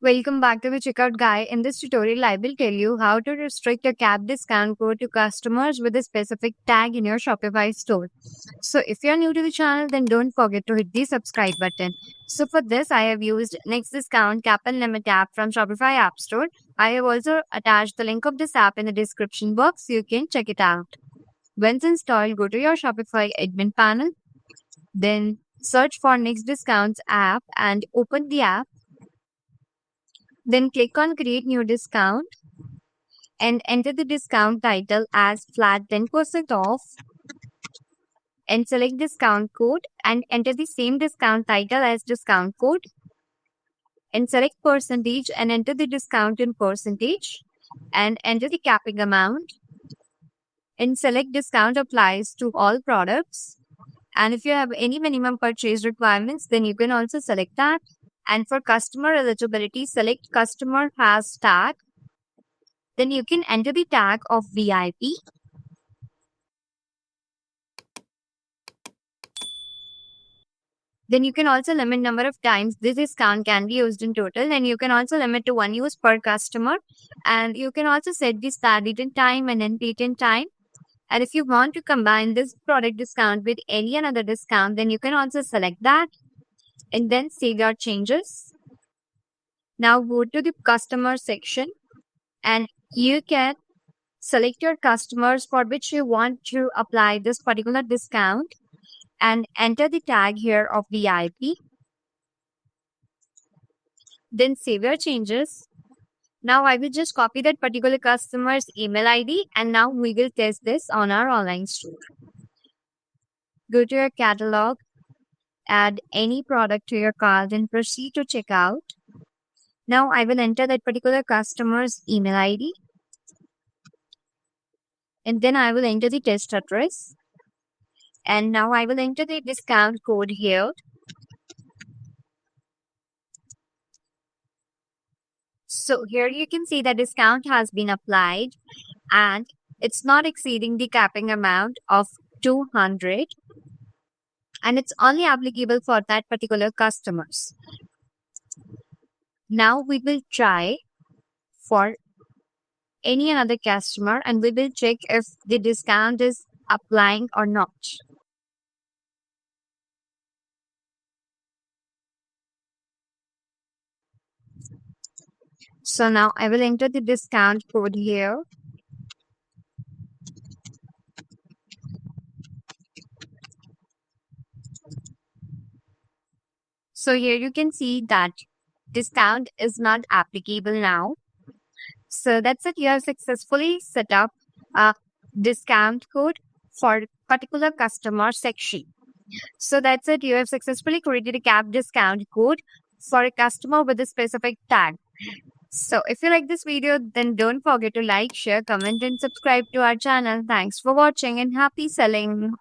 Welcome back to the checkout guide. In this tutorial, I will tell you how to restrict a cap discount code to customers with a specific tag in your Shopify store. So if you're new to the channel, then don't forget to hit the subscribe button. So for this, I have used Next Discount Cap and Limit app from Shopify App Store. I have also attached the link of this app in the description box so you can check it out. Once installed, go to your Shopify admin panel. Then search for Next Discounts app and open the app. Then click on Create New Discount and enter the discount title as flat 10% off and select discount code and enter the same discount title as discount code and select percentage and enter the discount in percentage and enter the capping amount and select discount applies to all products. And if you have any minimum purchase requirements, then you can also select that. And for customer eligibility, select customer has tag. Then you can enter the tag of VIP. Then you can also limit number of times this discount can be used in total. And you can also limit to one use per customer. And you can also set the start date and time and end date and time. And if you want to combine this product discount with any another discount, then you can also select that. And then save your changes. Now go to the customer section and you can select your customers for which you want to apply this particular discount and enter the tag here of VIP. Then save your changes. Now I will just copy that particular customer's email ID and now we will test this on our online store. Go to your catalog. Add any product to your cart and proceed to checkout. Now I will enter that particular customer's email ID. And then I will enter the test address. And now I will enter the discount code here. So here you can see the discount has been applied and it's not exceeding the capping amount of 200. And it's only applicable for that particular customers. Now we will try for any another customer and we will check if the discount is applying or not. So now I will enter the discount code here. So here you can see that discount is not applicable now. So that's it. You have successfully set up a discount code for particular customer section. So that's it. You have successfully created a cap discount code for a customer with a specific tag. So if you like this video, then don't forget to like, share, comment and subscribe to our channel. Thanks for watching and happy selling.